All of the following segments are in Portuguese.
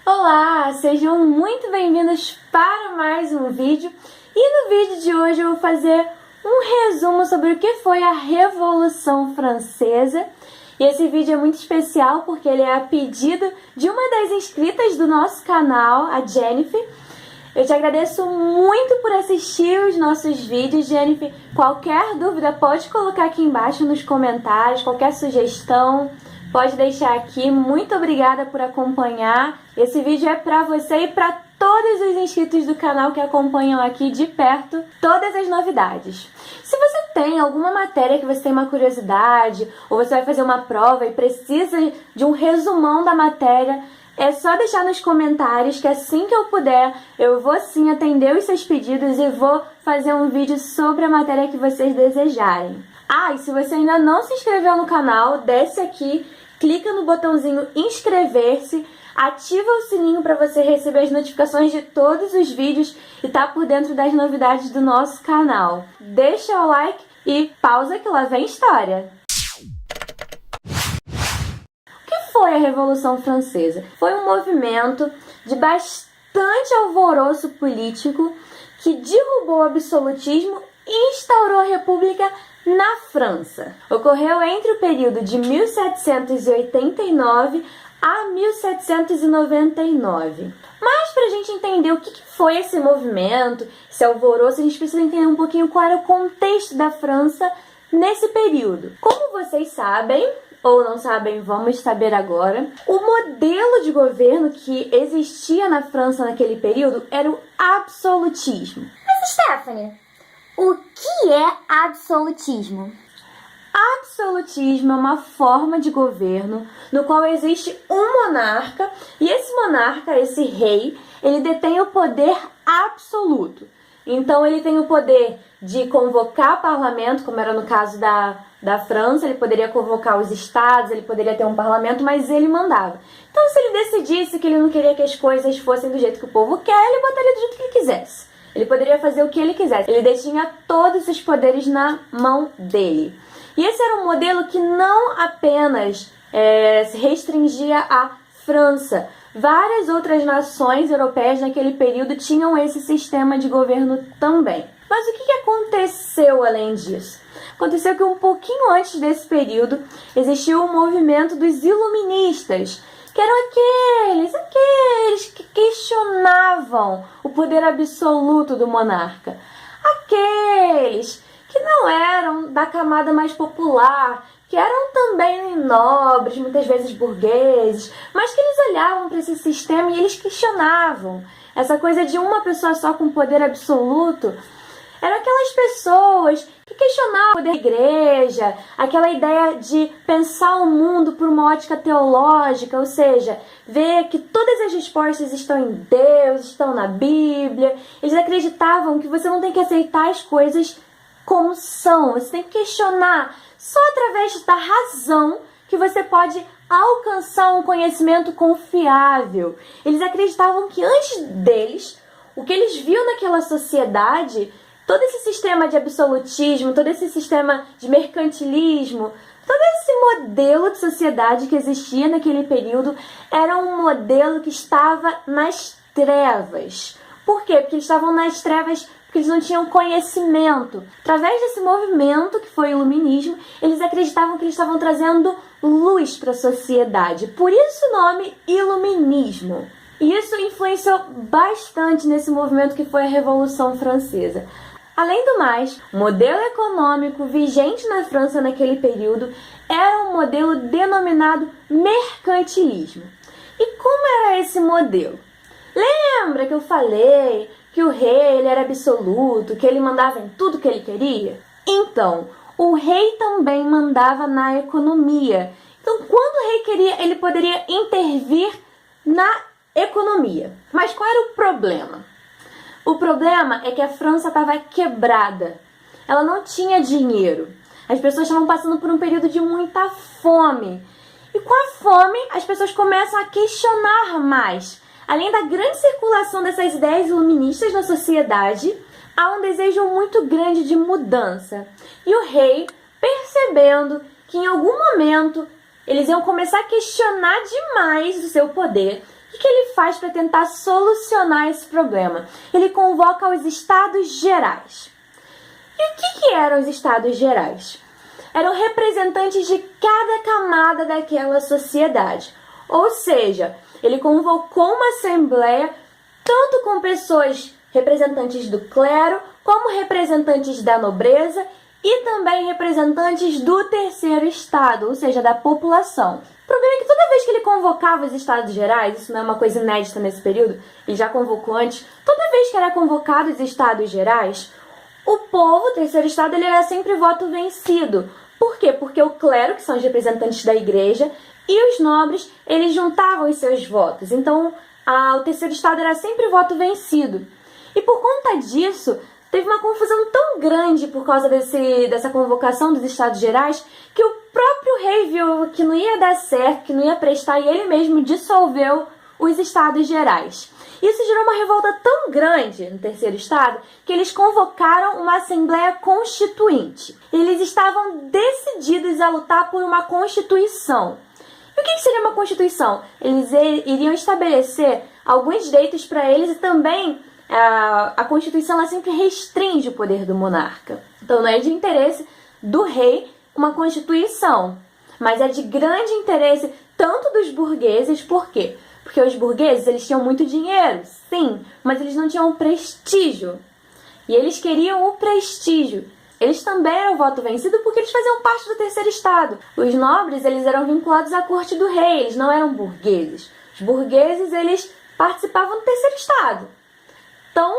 Olá, sejam muito bem-vindos para mais um vídeo. E no vídeo de hoje eu vou fazer um resumo sobre o que foi a Revolução Francesa. E esse vídeo é muito especial porque ele é a pedido de uma das inscritas do nosso canal, a Jennifer. Eu te agradeço muito por assistir os nossos vídeos, Jennifer. Qualquer dúvida pode colocar aqui embaixo nos comentários, qualquer sugestão pode deixar aqui. Muito obrigada por acompanhar. Esse vídeo é para você e para todos os inscritos do canal que acompanham aqui de perto todas as novidades. Se você tem alguma matéria que você tem uma curiosidade, ou você vai fazer uma prova e precisa de um resumão da matéria, é só deixar nos comentários que assim que eu puder, eu vou sim atender os seus pedidos e vou fazer um vídeo sobre a matéria que vocês desejarem. Ah, e se você ainda não se inscreveu no canal, desce aqui, clica no botãozinho inscrever-se, ativa o sininho para você receber as notificações de todos os vídeos e tá por dentro das novidades do nosso canal. Deixa o like e pausa que lá vem história! Foi a Revolução Francesa? Foi um movimento de bastante alvoroço político que derrubou o absolutismo e instaurou a república na França. Ocorreu entre o período de 1789 a 1799. Mas para a gente entender o que foi esse movimento, esse alvoroço, a gente precisa entender um pouquinho qual era o contexto da França nesse período. Como vocês sabem, ou não sabem, vamos saber agora. O modelo de governo que existia na França naquele período era o absolutismo. Mas, Stephanie, o que é absolutismo? Absolutismo é uma forma de governo no qual existe um monarca e esse monarca, esse rei, ele detém o poder absoluto. Então ele tem o poder de convocar parlamento, como era no caso da França, ele poderia convocar os estados, ele poderia ter um parlamento, mas ele mandava. Então se ele decidisse que ele não queria que as coisas fossem do jeito que o povo quer, ele botaria do jeito que ele quisesse. Ele poderia fazer o que ele quisesse. Ele detinha todos os poderes na mão dele. E esse era um modelo que não apenas se restringia à França. Várias outras nações europeias naquele período tinham esse sistema de governo também. Mas o que aconteceu além disso? Aconteceu que um pouquinho antes desse período existiu um movimento dos iluministas, que eram aqueles que questionavam o poder absoluto do monarca. Aqueles que não eram da camada mais popular, que eram também nobres, muitas vezes burgueses, mas que eles olhavam para esse sistema e eles questionavam. Essa coisa de uma pessoa só com poder absoluto, eram aquelas pessoas que questionavam o poder da igreja, aquela ideia de pensar o mundo por uma ótica teológica, ou seja, ver que todas as respostas estão em Deus, estão na Bíblia. Eles acreditavam que você não tem que aceitar as coisas como são, você tem que questionar. Só através da razão que você pode alcançar um conhecimento confiável. Eles acreditavam que antes deles, o que eles viam naquela sociedade, todo esse sistema de absolutismo, todo esse sistema de mercantilismo, todo esse modelo de sociedade que existia naquele período era um modelo que estava nas trevas. Por quê? Porque eles estavam nas trevas porque eles não tinham conhecimento. Através desse movimento, que foi o iluminismo, eles acreditavam que eles estavam trazendo luz para a sociedade. Por isso o nome iluminismo. E isso influenciou bastante nesse movimento que foi a Revolução Francesa. Além do mais, o modelo econômico vigente na França naquele período era um modelo denominado mercantilismo. E como era esse modelo? Lembra que eu falei que o rei ele era absoluto, que ele mandava em tudo que ele queria? Então, o rei também mandava na economia. Então, quando o rei queria, ele poderia intervir na economia. Mas qual era o problema? O problema é que a França estava quebrada. Ela não tinha dinheiro. As pessoas estavam passando por um período de muita fome. E com a fome, as pessoas começam a questionar mais. Além da grande circulação dessas ideias iluministas na sociedade, há um desejo muito grande de mudança. E o rei, percebendo que em algum momento eles iam começar a questionar demais o seu poder, o que ele faz para tentar solucionar esse problema? Ele convoca os Estados Gerais. E o que eram os Estados Gerais? Eram representantes de cada camada daquela sociedade. Ou seja, ele convocou uma assembleia tanto com pessoas representantes do clero, como representantes da nobreza e também representantes do terceiro estado, ou seja, da população. O problema é que toda vez que ele convocava os Estados Gerais, isso não é uma coisa inédita nesse período, ele já convocou antes, toda vez que era convocado os Estados Gerais, o povo, o terceiro estado, ele era sempre voto vencido. Por quê? Porque o clero, que são os representantes da igreja, e os nobres, eles juntavam os seus votos. Então, o terceiro estado era sempre voto vencido. E por conta disso, teve uma confusão tão grande por causa dessa convocação dos Estados Gerais, que o próprio rei viu que não ia dar certo, que não ia prestar, e ele mesmo dissolveu os Estados Gerais. Isso gerou uma revolta tão grande no terceiro estado que eles convocaram uma Assembleia Constituinte. Eles estavam decididos a lutar por uma Constituição. E o que seria uma Constituição? Eles iriam estabelecer alguns direitos para eles e também a Constituição ela sempre restringe o poder do monarca. Então não é de interesse do rei uma Constituição, mas é de grande interesse tanto dos burgueses. Por quê? Porque os burgueses, eles tinham muito dinheiro, sim, mas eles não tinham prestígio. E eles queriam o prestígio. Eles também eram voto vencido porque eles faziam parte do terceiro estado. Os nobres, eles eram vinculados à corte do rei, eles não eram burgueses. Os burgueses, eles participavam do terceiro estado. Então,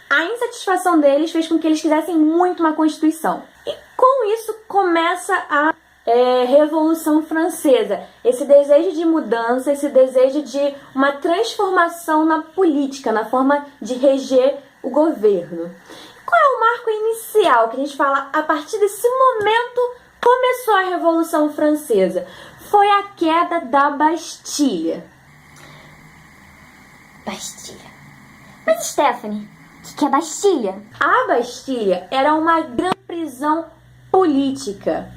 a insatisfação deles fez com que eles quisessem muito uma Constituição. E com isso começa a Revolução Francesa, esse desejo de mudança, esse desejo de uma transformação na política, na forma de reger o governo. Qual é o marco inicial que a gente fala a partir desse momento começou a Revolução Francesa? Foi a queda da Bastilha. Bastilha. Mas, Stephanie, o que é Bastilha? A Bastilha era uma grande prisão política.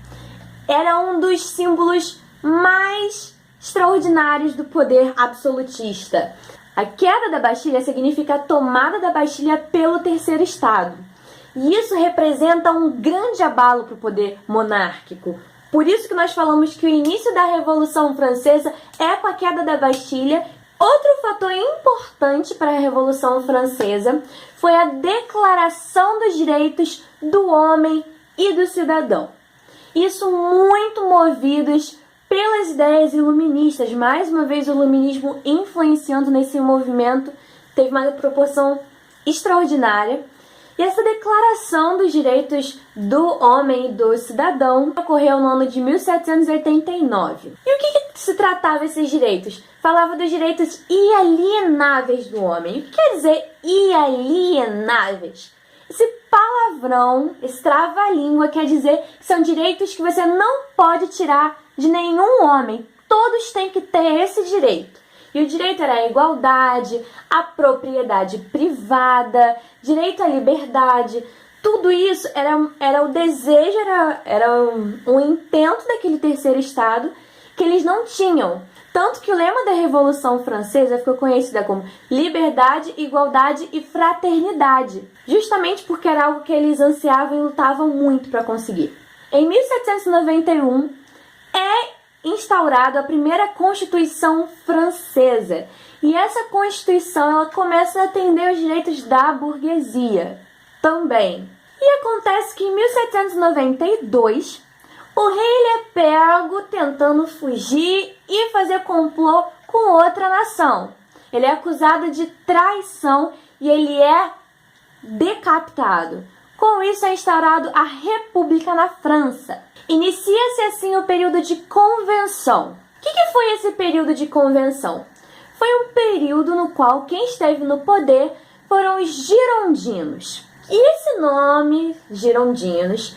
Era um dos símbolos mais extraordinários do poder absolutista. A queda da Bastilha significa a tomada da Bastilha pelo terceiro estado. E isso representa um grande abalo para o poder monárquico. Por isso que nós falamos que o início da Revolução Francesa é com a queda da Bastilha. Outro fator importante para a Revolução Francesa foi a Declaração dos Direitos do Homem e do Cidadão. Isso muito movidos pelas ideias iluministas. Mais uma vez, o iluminismo influenciando nesse movimento teve uma proporção extraordinária. E essa declaração dos direitos do homem e do cidadão ocorreu no ano de 1789. E o que se tratava esses direitos? Falava dos direitos inalienáveis do homem. O que quer dizer inalienáveis? Esse palavrão, esse trava-língua, quer dizer que são direitos que você não pode tirar de nenhum homem. Todos têm que ter esse direito. E o direito era a igualdade, a propriedade privada, direito à liberdade. Tudo isso era o desejo, era um intento daquele terceiro estado que eles não tinham. Tanto que o lema da Revolução Francesa ficou conhecida como liberdade, igualdade e fraternidade, justamente porque era algo que eles ansiavam e lutavam muito para conseguir. Em 1791 é instaurada a primeira Constituição Francesa, e essa Constituição ela começa a atender os direitos da burguesia também. E acontece que em 1792 o rei ele é pego tentando fugir e fazer complô com outra nação. Ele é acusado de traição e ele é decapitado. Com isso é instaurado a República na França. Inicia-se assim o período de convenção. O que foi esse período de convenção? Foi um período no qual quem esteve no poder foram os girondinos. E esse nome, girondinos,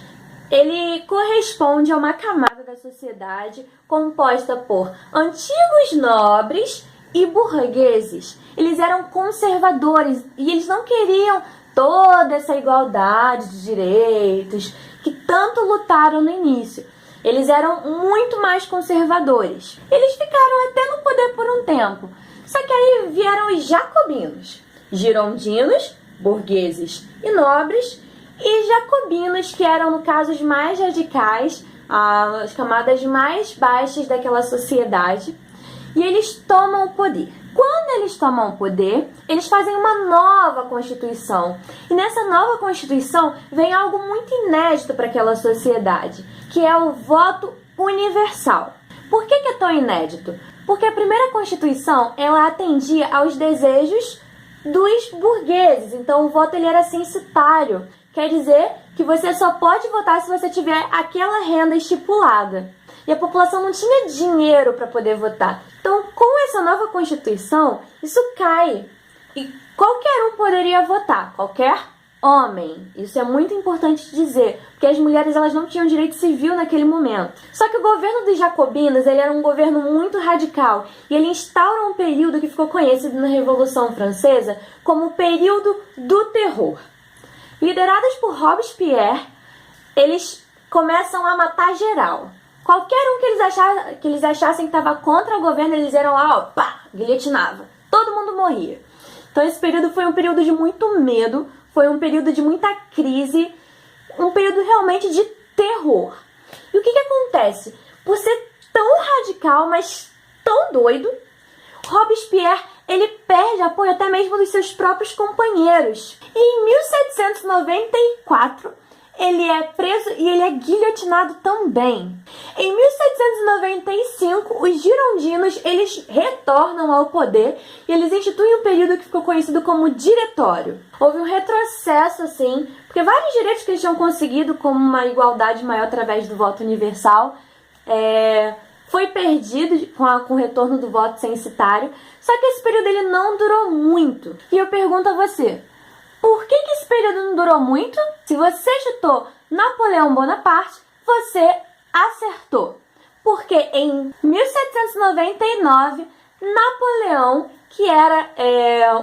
ele corresponde a uma camada da sociedade composta por antigos nobres e burgueses. Eles eram conservadores e eles não queriam toda essa igualdade de direitos que tanto lutaram no início. Eles eram muito mais conservadores. Eles ficaram até no poder por um tempo. Só que aí vieram os jacobinos, girondinos, burgueses e nobres, e jacobinos, que eram, no caso, os mais radicais, as camadas mais baixas daquela sociedade, e eles tomam o poder. Quando eles tomam o poder, eles fazem uma nova Constituição. E nessa nova Constituição vem algo muito inédito para aquela sociedade, que é o voto universal. Por que é tão inédito? Porque a primeira Constituição, ela atendia aos desejos dos burgueses. Então o voto ele era censitário. Quer dizer que você só pode votar se você tiver aquela renda estipulada. E a população não tinha dinheiro para poder votar. Então, com essa nova Constituição, isso cai. E qualquer um poderia votar, qualquer homem. Isso é muito importante dizer, porque as mulheres elas não tinham direito civil naquele momento. Só que o governo dos jacobinos ele era um governo muito radical e ele instaura um período que ficou conhecido na Revolução Francesa como o período do terror. Liderados por Robespierre, eles começam a matar geral. Qualquer um que eles achassem que estava contra o governo, eles eram lá, ó, pá, guilhotinava. Todo mundo morria. Então esse período foi um período de muito medo, foi um período de muita crise, um período realmente de terror. E o que acontece? Por ser tão radical, mas tão doido, Robespierre, ele perde apoio até mesmo dos seus próprios companheiros. E em 1794, ele é preso e ele é guilhotinado também. Em 1795, os girondinos eles retornam ao poder e eles instituem um período que ficou conhecido como diretório. Houve um retrocesso, assim, porque vários direitos que eles tinham conseguido, como uma igualdade maior através do voto universal, foi perdido com o retorno do voto censitário. Só que esse período ele não durou muito. E eu pergunto a você, por que esse período não durou muito? Se você chutou Napoleão Bonaparte, você acertou. Porque em 1799, Napoleão, que era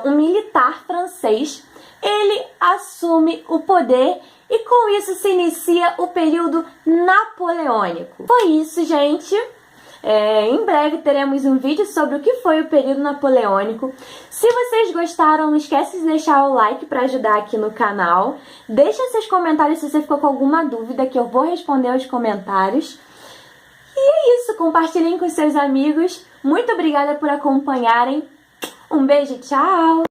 um militar francês, ele assume o poder e com isso se inicia o período napoleônico. Foi isso, gente. Em breve teremos um vídeo sobre o que foi o período napoleônico. Se vocês gostaram, não esquece de deixar o like para ajudar aqui no canal. Deixa seus comentários se você ficou com alguma dúvida, que eu vou responder aos comentários. E é isso, compartilhem com seus amigos. Muito obrigada por acompanharem. Um beijo, tchau!